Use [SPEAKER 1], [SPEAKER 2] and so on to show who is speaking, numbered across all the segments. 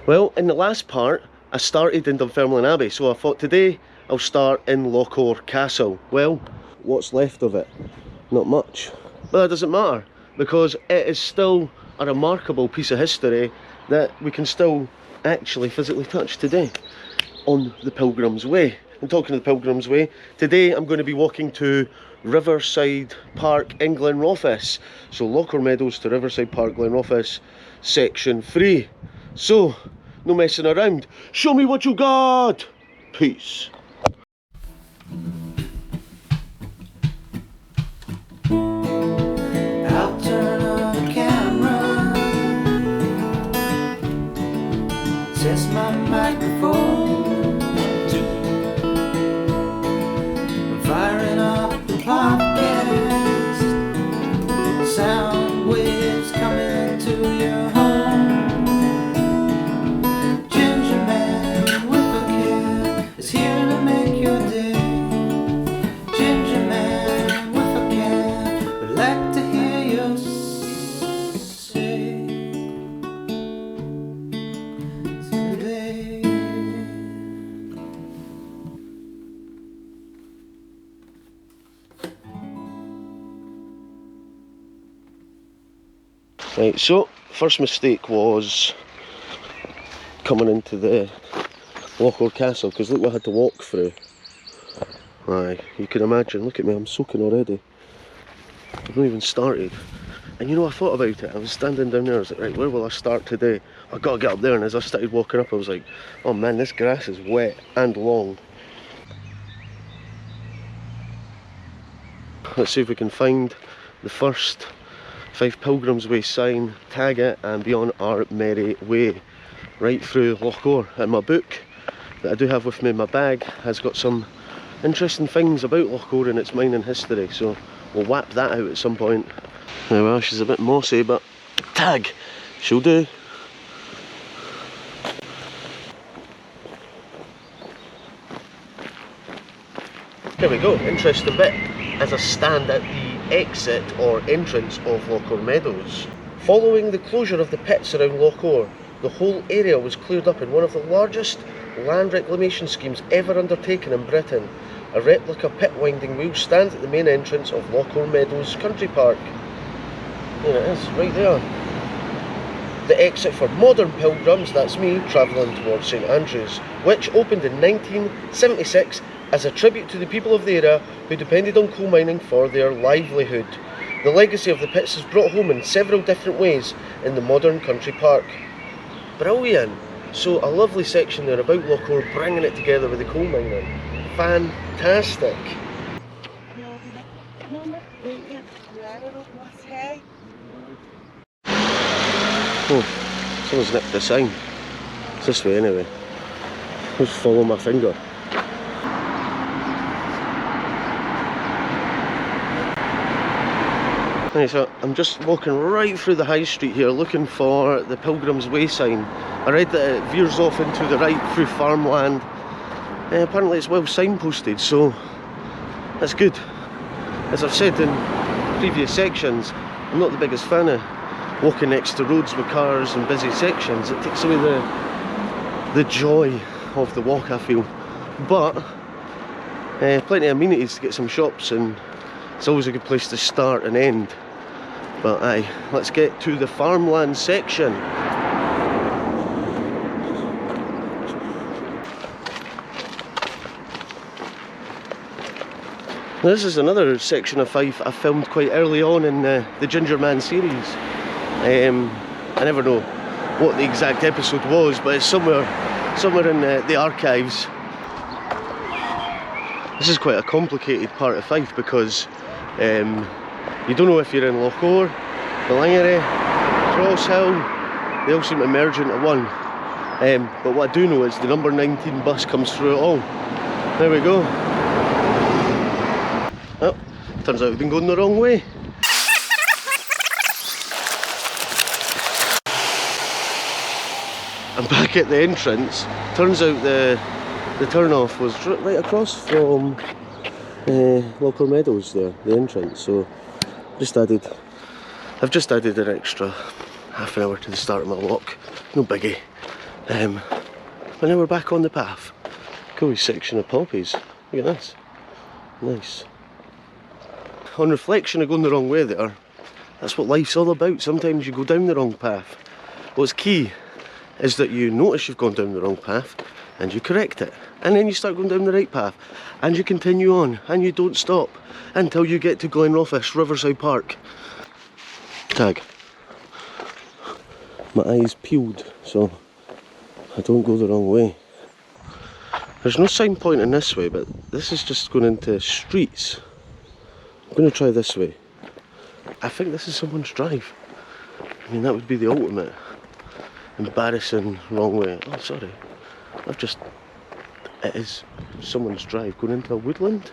[SPEAKER 1] Well, in the last part, I started in Dunfermline Abbey, so I thought today I'll start in Lochore Castle. Well, what's left of it? Not much. But that doesn't matter, because it is still a remarkable piece of history that we can still actually physically touch today on the Pilgrims Way. And talking of the Pilgrims Way, today I'm going to be walking to Riverside Park in Glenrothes. So Lochore Meadows to Riverside Park, Glenrothes, section 3. So, no messing around. Show me what you got! Peace.
[SPEAKER 2] I'll turn on the camera, test my microphone, firing up the podcast, sound waves coming to your home. Gingerman with a can is here to make your day. Gingerman with a can would like to hear you say today.
[SPEAKER 1] Right, so first mistake was coming into the Lochore Castle, because look what I had to walk through. Aye, you can imagine, look at me, I'm soaking already. I've not even started. And you know, I thought about it, I was standing down there, I was like, right, where will I start today? I've got to get up there, and as I started walking up I was like, oh man, this grass is wet and long. Let's see if we can find the first Fife Pilgrims Way sign, tag it, and be on our merry way right through Lochore. And my book that I do have with me in my bag has got some interesting things about Lochore and its mining history, so we'll whap that out at some point. Now, well, she's a bit mossy, but tag, she'll do. Here we go, interesting bit as I stand at the exit or entrance of Lochore Meadows. Following the closure of the pits around Lochore, the whole area was cleared up in one of the largest land reclamation schemes ever undertaken in Britain. A replica pit winding wheel stands at the main entrance of Lochore Meadows Country Park. There it is, right there. The exit for modern pilgrims, that's me, travelling towards St Andrews, which opened in 1976 as a tribute to the people of the area who depended on coal mining for their livelihood. The legacy of the pits is brought home in several different ways in the modern country park. Brilliant! So a lovely section there about Lochore, bringing it together with the coal mining. Fantastic! Oh, someone's nipped the sign. It's this way anyway. Just follow my finger. Right, so I'm just walking right through the high street here looking for the Pilgrims Way sign. I read that it veers off into the right through Farmland. Apparently it's well signposted, so that's good. As I've said in previous sections, I'm not the biggest fan of walking next to roads with cars and busy sections. It takes away the joy of the walk, I feel. But plenty of amenities to get some shops, and it's always a good place to start and end. But aye, let's get to the Farmland section. This is another section of Fife I filmed quite early on in the Gingerman series. I never know what the exact episode was, but it's somewhere in the archives. This is quite a complicated part of Fife because you don't know if you're in Lochore, Glenrothes, Crosshill, they all seem to merge into one. But what I do know is the number 19 bus comes through it all. There we go. Oh, turns out we've been going the wrong way. I'm back at the entrance. Turns out the turn-off was right across from Lochore Meadows there, the entrance, so I've just added an extra half an hour to the start of my walk. No biggie. But now we're back on the path. Cool section of poppies. Look at this. Nice. On reflection of going the wrong way there, that's what life's all about. Sometimes you go down the wrong path. What's key is that you notice you've gone down the wrong path and you correct it. And then you start going down the right path and you continue on and you don't stop until you get to Glenrothes, Riverside Park. Tag. My eyes peeled so I don't go the wrong way. There's no sign pointing this way, but this is just going into streets. I'm going to try this way. I think this is someone's drive. I mean, that would be the ultimate embarrassing wrong way. Oh, sorry. It is someone's drive going into a woodland?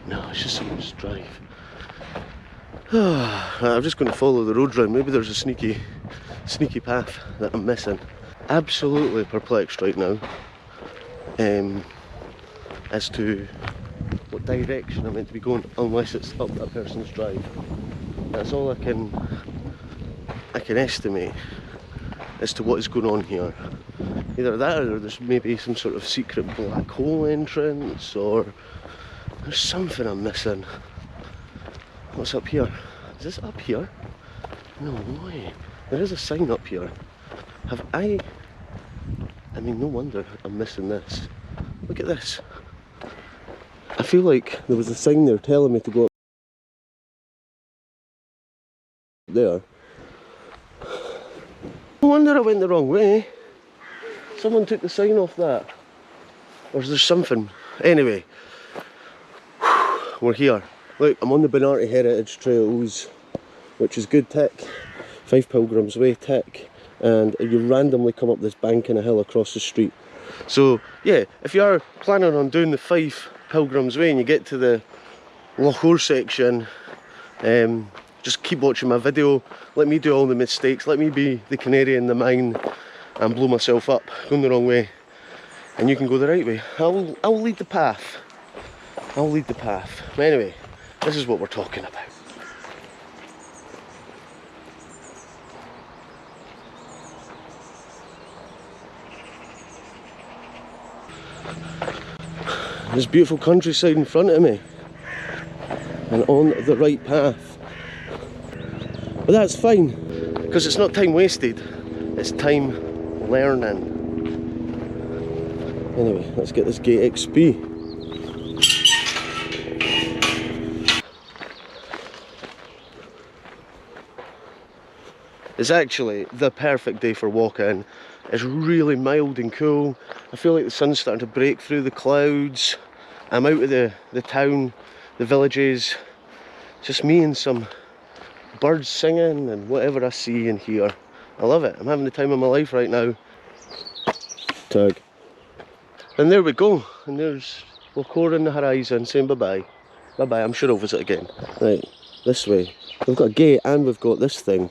[SPEAKER 1] No, it's just someone's drive. I'm just going to follow the road round. Maybe there's a sneaky path that I'm missing. Absolutely perplexed right now as to what direction I'm meant to be going, unless it's up that person's drive. That's all I can estimate as to what is going on here. Either that or there's maybe some sort of secret black hole entrance, or there's something I'm missing. What's up here? Is this up here? No way. There is a sign up here. I mean, no wonder I'm missing this. Look at this. I feel like there was a sign there telling me to go up there. No wonder I went the wrong way. Someone took the sign off that. Or is there something? Anyway, we're here. Look, I'm on the Benarty Heritage Trails, which is good tick. Fife Pilgrims Way tick. And you randomly come up this bank in a hill across the street. So yeah, if you are planning on doing the Fife Pilgrims Way and you get to the Lochore section, just keep watching my video, let me do all the mistakes, let me be the canary in the mine and blow myself up going the wrong way, and you can go the right way. I'll lead the path. I'll lead the path. Anyway, this is what we're talking about. This beautiful countryside in front of me, and on the right path. But that's fine, because it's not time wasted, it's time learning. Anyway, let's get this gate XP. It's actually the perfect day for walking. It's really mild and cool. I feel like the sun's starting to break through the clouds. I'm out of the town, the villages. Just me and some birds singing and whatever I see and hear. I love it. I'm having the time of my life right now. Tag. And there we go. And there's Lochore in the horizon saying bye-bye. Bye-bye, I'm sure I'll visit again. Right, this way. We've got a gate and we've got this thing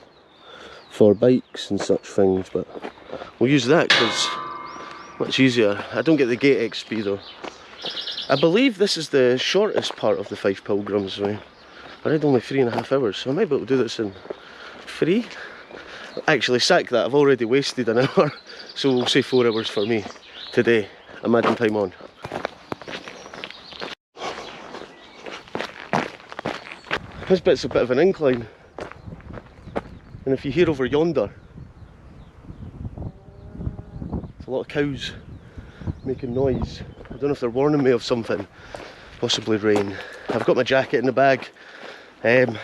[SPEAKER 1] for bikes and such things, but we'll use that because much easier. I don't get the gate XP though. I believe this is the shortest part of the Fife Pilgrims Way. I read only 3.5 hours, so I might be able to do this in 3. Actually, sack that, I've already wasted an hour, so we'll say 4 hours for me today. I'm adding time on. This bit's a bit of an incline, and if you hear over yonder, there's a lot of cows making noise. I don't know if they're warning me of something, possibly rain. I've got my jacket in the bag, and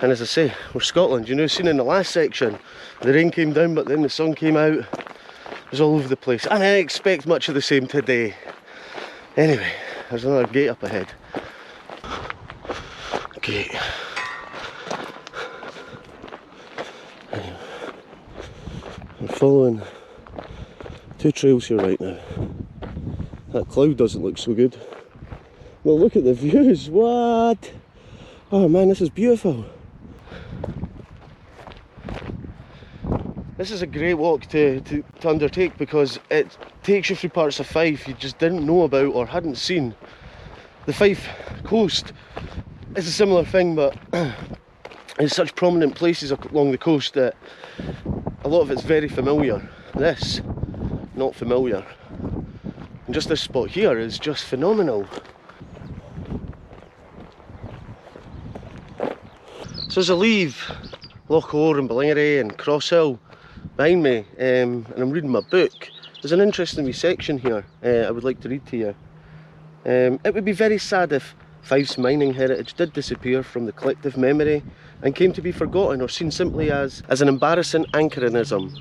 [SPEAKER 1] as I say, we're Scotland. You know, seen in the last section, the rain came down but then the sun came out. It was all over the place, and I expect much of the same today. Anyway, there's another gate up ahead. Gate. Anyway, I'm following 2 trails here right now. That cloud doesn't look so good. Well, look at the views, what? Oh man, this is beautiful. This is a great walk to undertake because it takes you through parts of Fife you just didn't know about or hadn't seen. The Fife coast is a similar thing, but there's such prominent places along the coast that a lot of it's very familiar. This, not familiar. And just this spot here is just phenomenal. So as I leave Lochore and Glenrothes and Crosshill behind me, and I'm reading my book, there's an interesting wee section here I would like to read to you. It would be very sad if Fife's mining heritage did disappear from the collective memory and came to be forgotten or seen simply as an embarrassing anachronism.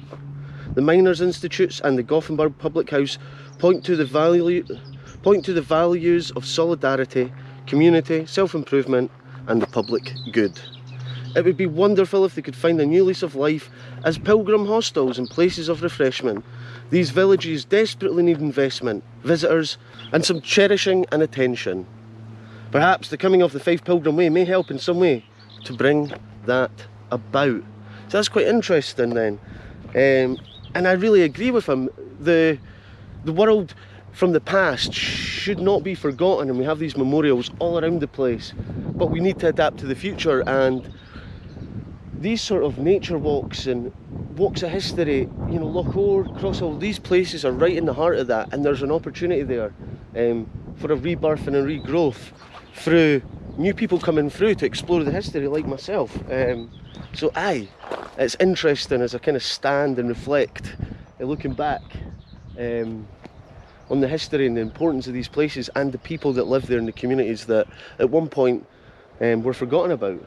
[SPEAKER 1] The Miners' Institutes and the Gothenburg Public House point to the values of solidarity, community, self-improvement and the public good. It would be wonderful if they could find a new lease of life as pilgrim hostels and places of refreshment. These villages desperately need investment, visitors and some cherishing and attention. Perhaps the coming of the Fife Pilgrim Way may help in some way to bring that about. So that's quite interesting then. And I really agree with him. The world from the past should not be forgotten, and we have these memorials all around the place, but we need to adapt to the future. And these sort of nature walks and walks of history, you know, Lochore, Crosshill, these places are right in the heart of that, and there's an opportunity there for a rebirth and a regrowth through new people coming through to explore the history like myself. So aye, it's interesting as I kind of stand and reflect, looking back on the history and the importance of these places and the people that live there and the communities that at one point were forgotten about.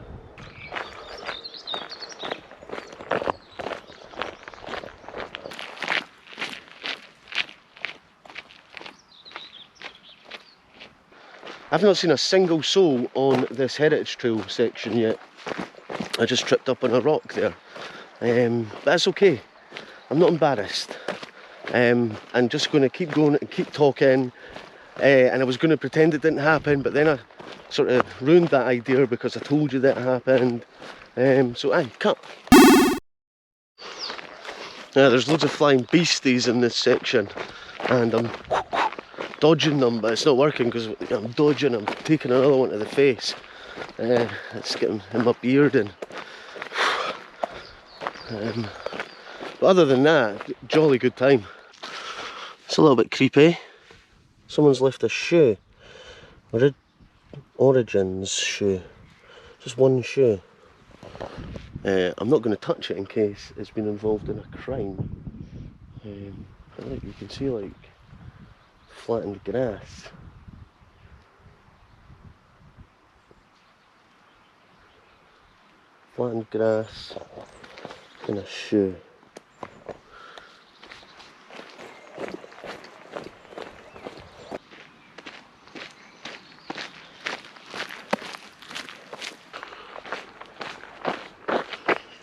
[SPEAKER 1] I've not seen a single soul on this heritage trail section yet. I just tripped up on a rock there. But that's okay. I'm not embarrassed. I'm just going to keep going and keep talking. And I was going to pretend it didn't happen, but then I sort of ruined that idea because I told you that it happened. So aye, cut. Yeah, there's loads of flying beasties in this section, and I'm dodging them, but it's not working because I'm dodging, I'm taking another one to the face. It's getting in my beard and but other than that, jolly good time. It's a little bit creepy. Someone's left a shoe. Origins shoe. Just one shoe. I'm not going to touch it in case it's been involved in a crime. But like you can see, like flattened grass. Flattened grass and a shoe.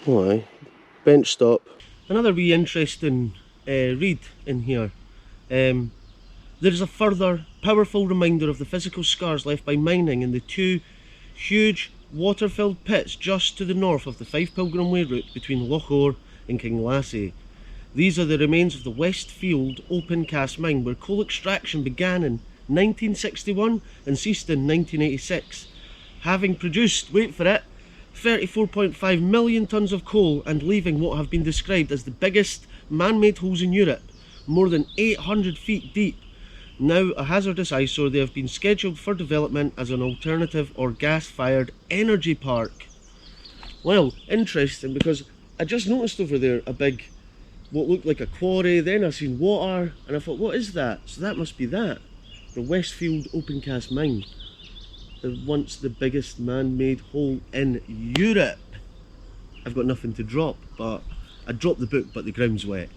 [SPEAKER 1] Why? Bench stop. Another wee interesting read in here. There is a further powerful reminder of the physical scars left by mining in the two huge water-filled pits just to the north of the Fife Pilgrim Way route between Lochore and Kinglassie. These are the remains of the Westfield open cast mine where coal extraction began in 1961 and ceased in 1986, having produced, wait for it, 34.5 million tonnes of coal and leaving what have been described as the biggest man-made holes in Europe, more than 800 feet deep. Now a hazardous eyesore, they have been scheduled for development as an alternative or gas-fired energy park. Well, interesting, because I just noticed over there a big, what looked like a quarry, then I seen water, and I thought, what is that? So that must be that, the Westfield open cast mine. Once the biggest man-made hole in Europe. I've got nothing to drop, but I dropped the book, but the ground's wet.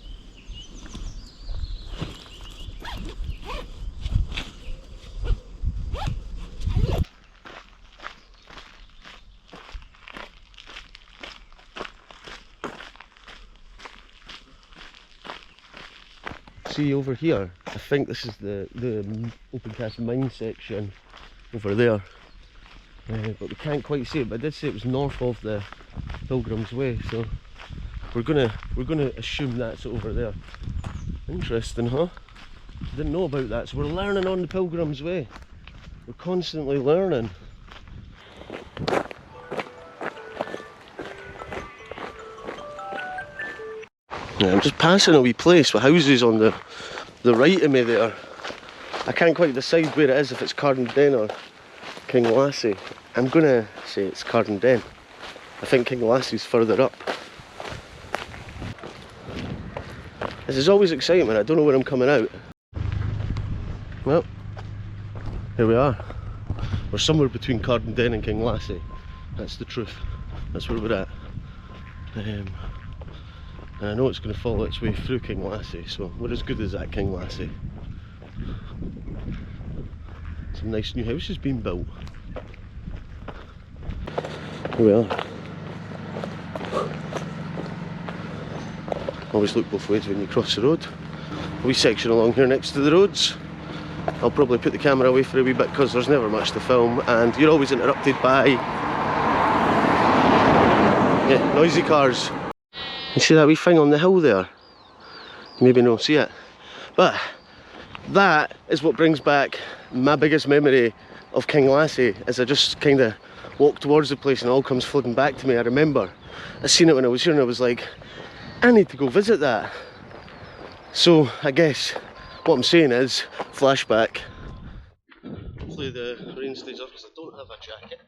[SPEAKER 1] See over here, I think this is the open cast mine section over there, but we can't quite see it. But I did say it was north of the Pilgrims Way, so we're gonna assume that's over there. Interesting, huh? Didn't know about that. So we're learning on the Pilgrims Way. We're constantly learning. Yeah, I'm just passing a wee place with houses on the right of me there. I can't quite decide where it is, if it's Cardenden or Kinglassie. I'm gonna say it's Cardenden. I think Kinglassie's further up. This is always excitement, I don't know where I'm coming out. Well, here we are. We're somewhere between Cardenden and Kinglassie. That's the truth. That's where we're at. And I know it's going to follow its way through Kinglassie, so we're as good as that Kinglassie. Some nice new houses being built. Here we are. Always look both ways when you cross the road. A wee section along here next to the roads. I'll probably put the camera away for a wee bit because there's never much to film, and you're always interrupted by noisy cars. You see that wee thing on the hill there? Maybe not see it, but that is what brings back my biggest memory of Kinglassie. As I just kind of walk towards the place and it all comes flooding back to me. I remember I seen it when I was here and I was like, I need to go visit that. So I guess what I'm saying is flashback. Hopefully the rain stays off because I don't have a jacket.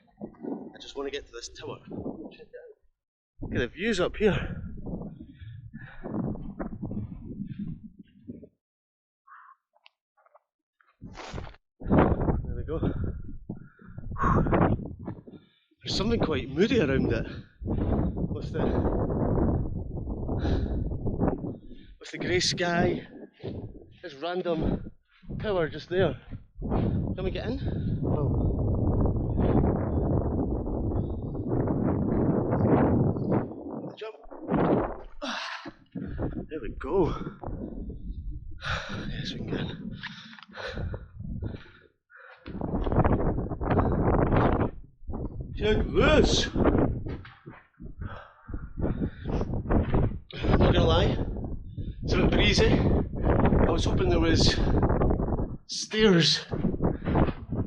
[SPEAKER 1] I just want to get to this tower. Check it out. Look at the views up here. There we go. There's something quite moody around it. With the grey sky. This random tower just there. Can we get in? Oh. Jump. There we go. Yes, we can get in. Check this! Not gonna lie, it's a bit breezy. I was hoping there was stairs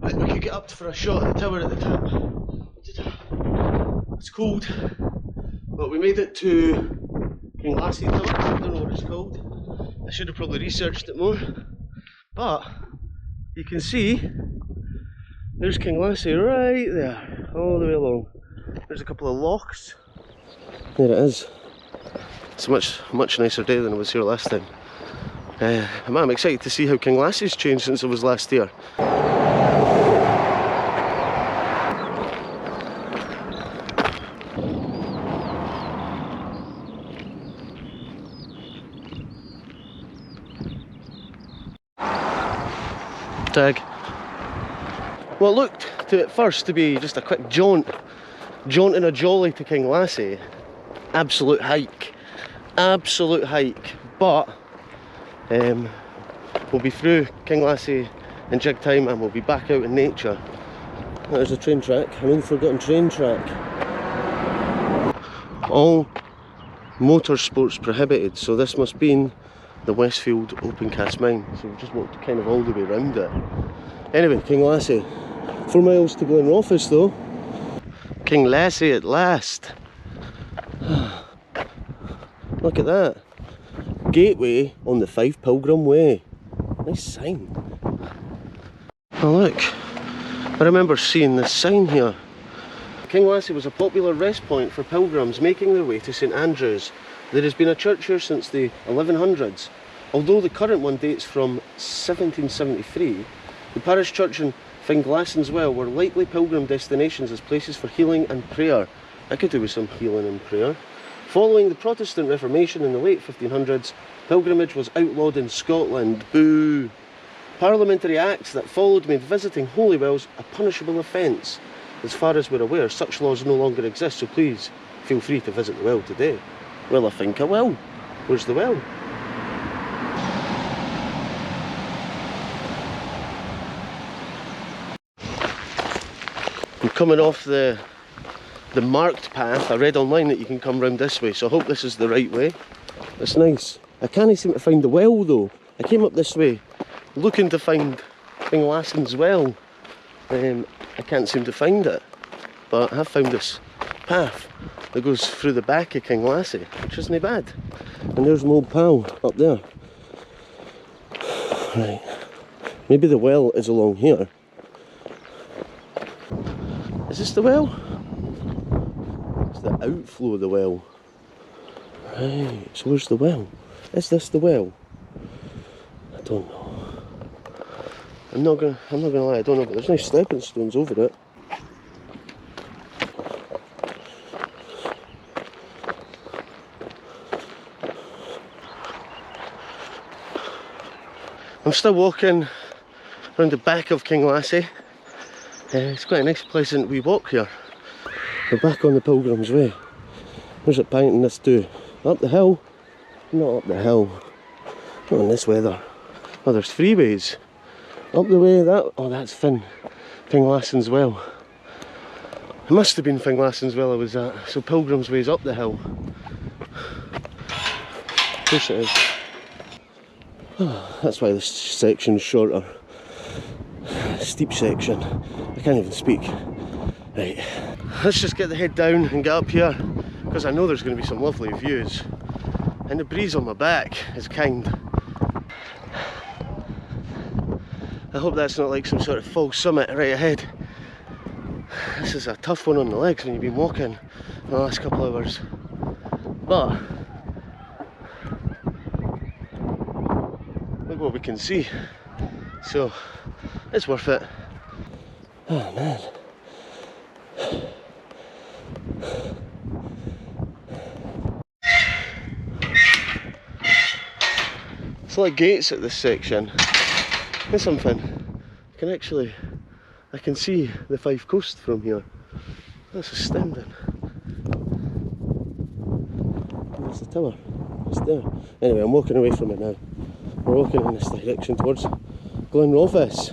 [SPEAKER 1] that we could get up for a shot at the tower at the top. It's cold, but we made it to Kinglassie Tower. I don't know what it's called. I should have probably researched it more, but you can see there's Kinglassie right there, all the way along. There's a couple of lochs. There it is. It's a much nicer day than I was here last time. I'm excited to see how Kinglassie's changed since I was last here. Tag. What looked to at first to be just a quick jaunt and a jolly to Kinglassie. Absolute hike, but we'll be through Kinglassie in jig time and we'll be back out in nature. There's a train track, an old forgotten train track. All motorsports prohibited, so this must be in the Westfield open cast mine. So we've just walked kind of all the way around it. Anyway, Kinglassie. 4 miles to Glenrothes though. Kinglassie at last. Look at that. Gateway on the Fife Pilgrim Way. Nice sign. Oh look, I remember seeing this sign here. Kinglassie was a popular rest point for pilgrims making their way to St Andrews. There has been a church here since the 1100s. Although the current one dates from 1773, the parish church and Kinglassie as well were likely pilgrim destinations as places for healing and prayer. I could do with some healing and prayer. Following the Protestant Reformation in the late 1500s, pilgrimage was outlawed in Scotland. Boo! Parliamentary acts that followed made visiting holy wells a punishable offence. As far as we're aware, such laws no longer exist, so please feel free to visit the well today. Well, I think I will. Where's the well? I'm coming off the marked path. I read online that you can come round this way, so I hope this is the right way. It's nice. I can't seem to find the well though. I came up this way looking to find Kinglassie's well. I can't seem to find it, but I have found this path that goes through the back of Kinglassie, which isn't bad. And there's my old pal up there. Right, maybe the well is along here. Is this the well? It's the outflow of the well. Right, so where's the well? Is this the well? I don't know. I'm not gonna lie, I don't know, but there's nice stepping stones over it. I'm still walking around the back of Kinglassie. It's quite a nice pleasant wee walk here. We're back on the Pilgrims Way. Where's it pointing this to? Up the hill? Not up the hill. Not in this weather. Oh, there's freeways. Up the way, oh, that's Kinglassie's well. It must have been Kinglassie's well I was at. So Pilgrims Way's up the hill. Of course it is. Oh, that's why this section's shorter. Steep section. I can't even speak. Right, let's just get the head down and get up here, because I know there's going to be some lovely views. And the breeze on my back is kind. I hope that's not like some sort of false summit right ahead. This is a tough one on the legs when you've been walking the last couple of hours. But look what we can see. So it's worth it. Oh man. It's like gates at this section. There's something. I can see the Fife coast from here. That's astounding. There's the tower. It's there. Anyway, I'm walking away from it now. We're walking in this direction towards Glenrothes.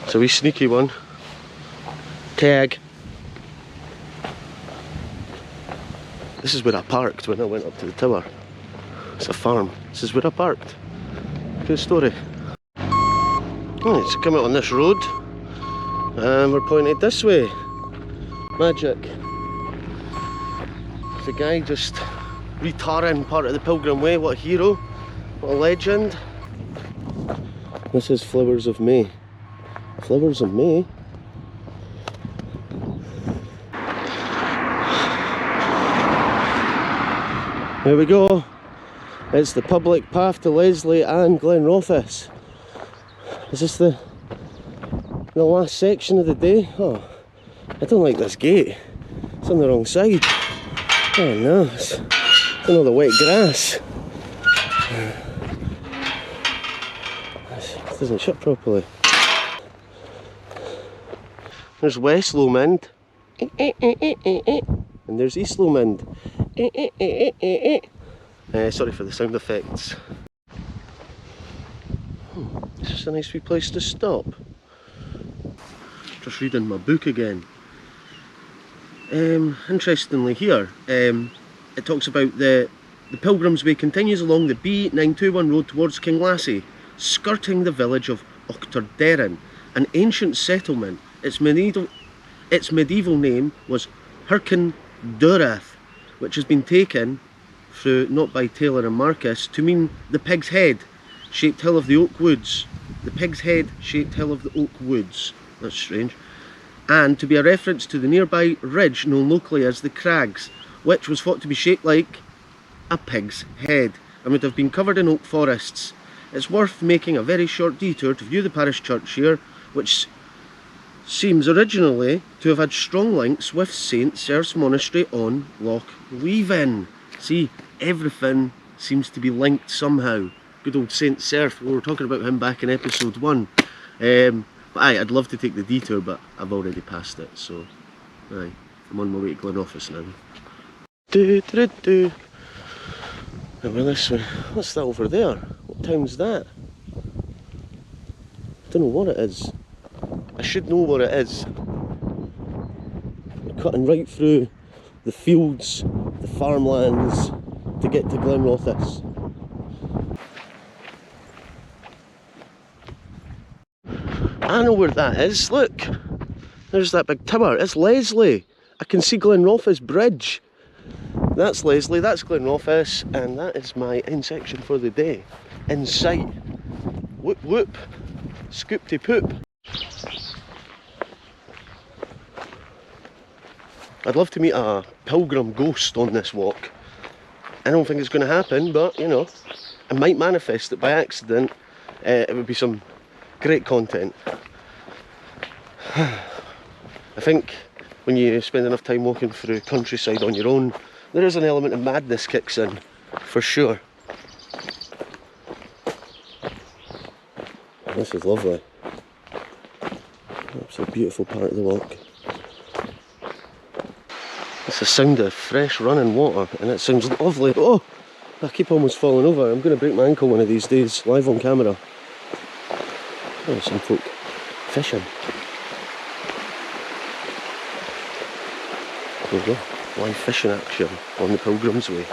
[SPEAKER 1] It's a wee sneaky one. Tag. This is where I parked when I went up to the tower. It's a farm. This is where I parked. Good story. Right, so come out on this road and we're pointed this way. Magic. There's a guy just retarring part of the Pilgrim Way. What a hero. What a legend. This is Flowers of May. Flowers of May? Here we go. It's the public path to Leslie and Glenrothes. Is this the last section of the day? Oh, I don't like this gate. It's on the wrong side. Oh no, it's on all the wet grass. This doesn't shut properly. There's West Lomond. And there's East Lomond. Sorry for the sound effects. It's just a nice wee place to stop. Just reading my book again. Interestingly here, it talks about the Pilgrims Way continues along the B921 road towards Kinglassie, skirting the village of Lochore, an ancient settlement. Its medieval name was Herkindurath, which has been taken through, not by Taylor and Marcus, to mean the Pig's Head, shaped hill of the Oak Woods. The Pig's Head, shaped hill of the Oak Woods. That's strange. And to be a reference to the nearby ridge known locally as the Crags, which was thought to be shaped like a pig's head and would have been covered in oak forests. It's worth making a very short detour to view the parish church here, which seems originally to have had strong links with St Serph's Monastery on Loch Leven. See, everything seems to be linked somehow. Good old St Serph, we were talking about him back in episode 1. But I'd love to take the detour, but I've already passed it, so I'm on my way to Glenrothes now. And we're this way. What's that over there? What town's that? I don't know what it is. I should know what it is. We're cutting right through the fields, the farmlands, to get to Glenrothes. I know where that is, look. There's that big tower. It's Leslie. I can see Glenrothes Bridge. That's Leslie, that's Glenrothes, and that is my in section for the day. In sight. Whoop whoop. Scoopty poop. I'd love to meet a pilgrim ghost on this walk. I don't think it's going to happen, but you know, I might manifest it by accident. It would be some great content. I think when you spend enough time walking through countryside on your own, there is an element of madness kicks in, for sure. This is lovely. It's a beautiful part of the walk. It's the sound of fresh running water, and it sounds lovely. Oh, I keep almost falling over. I'm going to break my ankle one of these days, live on camera. Oh, some folk fishing. There we go, live fishing action on the Pilgrims Way.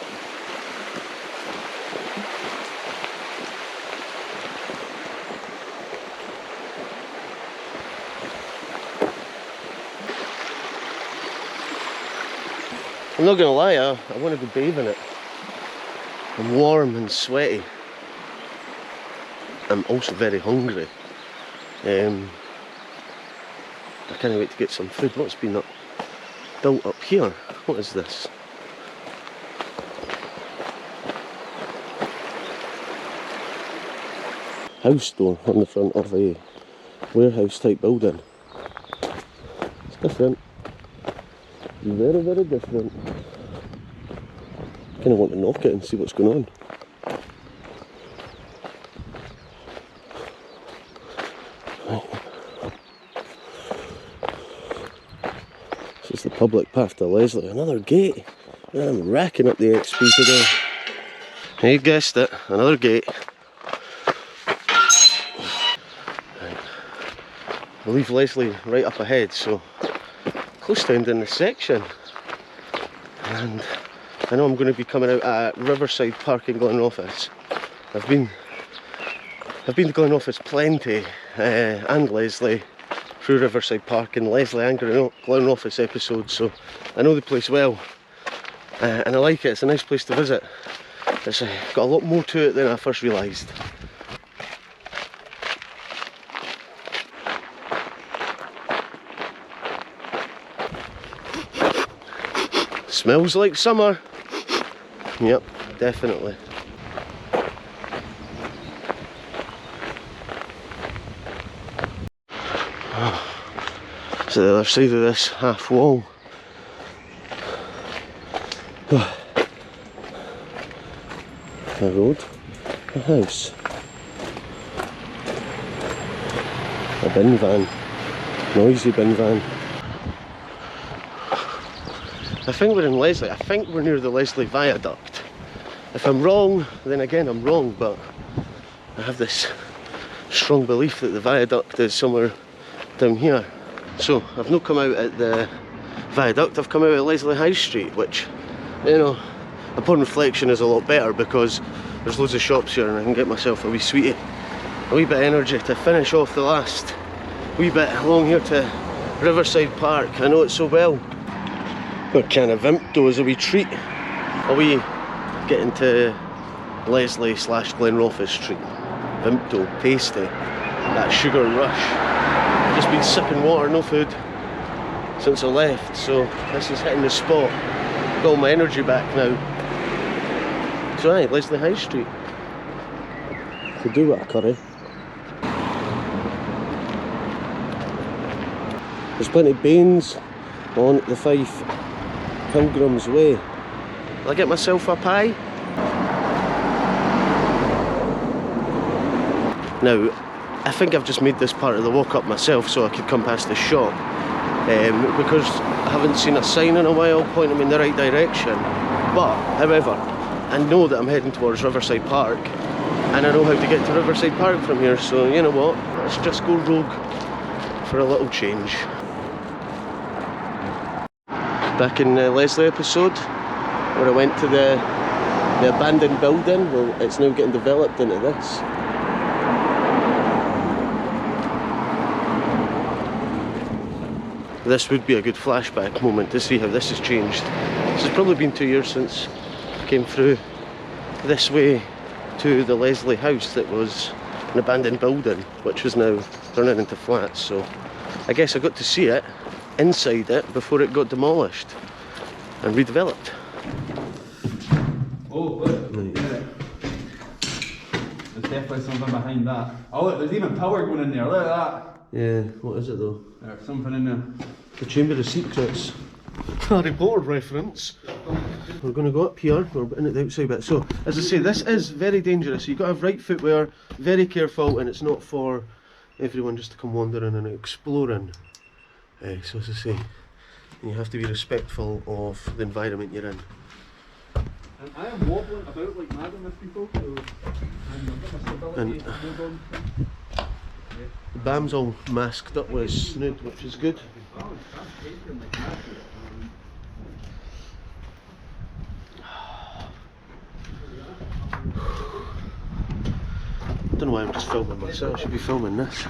[SPEAKER 1] I'm not gonna lie, I want to go bathe in it. I'm warm and sweaty. I'm also very hungry. I can't wait to get some food. What's been built up here? What is this? House door on the front of a warehouse type building. It's different. Very, very different. Kind of want to knock it and see what's going on. This is the public path to Leslie. Another gate. Man, I'm racking up the XP today. You guessed it, another gate. Right. We'll leave Leslie right up ahead, so close to ending the section. And I know I'm going to be coming out at Riverside Park in Glenrothes. I've been to Glenrothes plenty, and Leslie, through Riverside Park and Leslie and Glenrothes episodes, so I know the place well, and I like it. It's a nice place to visit. It's got a lot more to it than I first realised. Smells like summer. Yep, definitely. So the other side of this half wall. A road, a house, a bin van, noisy bin van. I think we're in Leslie. I think we're near the Leslie Viaduct. If I'm wrong, then again I'm wrong, but I have this strong belief that the viaduct is somewhere down here. So I've not come out at the viaduct, I've come out at Leslie High Street, which, you know, upon reflection is a lot better because there's loads of shops here and I can get myself a wee sweetie, a wee bit of energy to finish off the last wee bit along here to Riverside Park. I know it so well. Our can of Vimto is a wee treat. A wee get into Leslie / Glenrothes Street. Vimto, tasty. That sugar rush. Just been sipping water, no food, since I left, so this is hitting the spot. Got all my energy back now. So aye, Leslie High Street. Could do with a curry. There's plenty of beans on the Fife Pilgrims Way. Will I get myself a pie? Now, I think I've just made this part of the walk up myself so I could come past the shop, because I haven't seen a sign in a while pointing me in the right direction. But, however, I know that I'm heading towards Riverside Park and I know how to get to Riverside Park from here, so you know what, let's just go rogue for a little change. Back in the Leslie episode where I went to the abandoned building, well, it's now getting developed into this. this would be a good flashback moment to see how this has changed. This has probably been 2 years since I came through this way to the Leslie house that was an abandoned building, which is now turning into flats. So I guess I got to see it, inside it, before it got demolished and redeveloped.
[SPEAKER 3] Oh, look.
[SPEAKER 1] Right.
[SPEAKER 3] Yeah. There's definitely something behind that. Oh look, there's even power going in there, look at that.
[SPEAKER 1] Yeah, what is it though?
[SPEAKER 3] There's something in there.
[SPEAKER 1] The Chamber of Secrets. Harry Potter reference. We're going to go up here, we're in at the outside bit. So, as I say, this is very dangerous. You've got to have right footwear, very careful, and it's not for everyone just to come wandering and exploring. So as I say, you have to be respectful of the environment you're in.
[SPEAKER 3] And I am wobbling about like mad on this people, so I'm a bit of stability.
[SPEAKER 1] And the BAM's all masked up with snood, which is good. I don't know why I'm just filming myself, I should be filming this.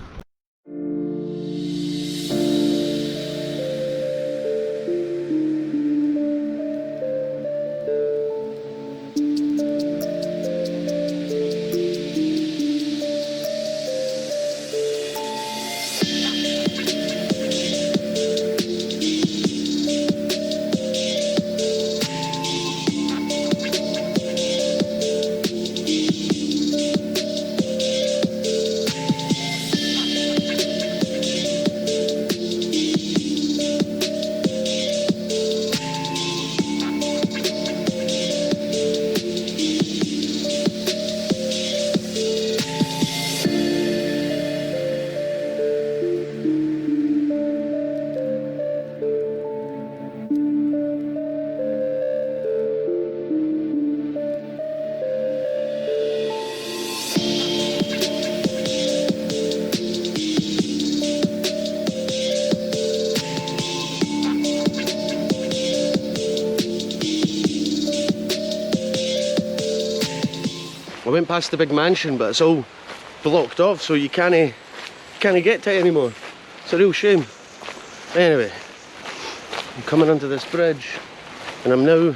[SPEAKER 1] I went past the big mansion, but it's all blocked off, so you can't get to it anymore. It's a real shame. Anyway, I'm coming under this bridge, and I'm now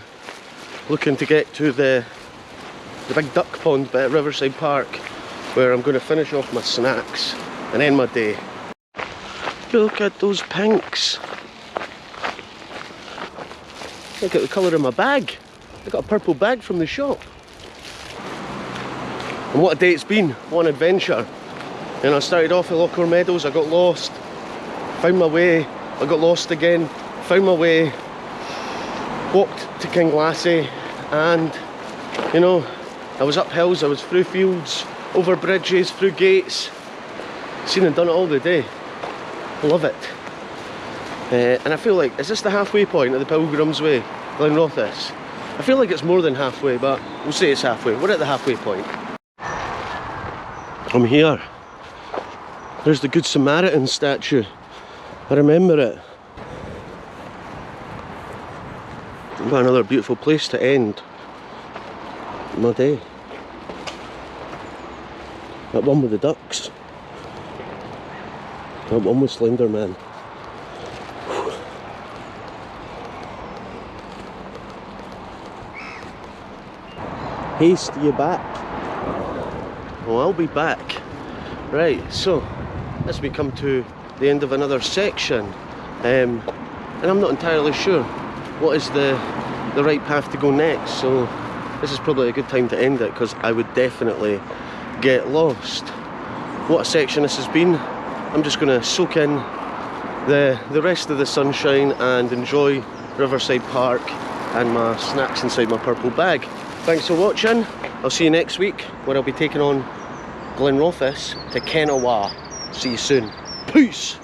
[SPEAKER 1] looking to get to the big duck pond bit at Riverside Park, where I'm going to finish off my snacks and end my day. Look at those pinks. Look at the colour of my bag. I got a purple bag from the shop. And what a day it's been, what an adventure. And I started off at Lochore Meadows, I got lost, found my way, I got lost again, found my way, walked to Kinglassie, and you know, I was up hills, I was through fields, over bridges, through gates, seen and done it all the day. Love it. And I feel like, is this the halfway point of the Pilgrims Way, Glenrothes? I feel like it's more than halfway, but we'll say it's halfway. We're at the halfway point. I'm here. There's the Good Samaritan statue. I remember it. What another beautiful place to end my day. That one with the ducks. That one with Slenderman. Haste you back. Oh, I'll be back. Right, so as we come to the end of another section, and I'm not entirely sure what is the right path to go next, so this is probably a good time to end it, because I would definitely get lost. What a section this has been. I'm just going to soak in the rest of the sunshine and enjoy Riverside Park and my snacks inside my purple bag. Thanks for watching. I'll see you next week, where I'll be taking on Glenrothes to Kenawa. See you soon. Peace!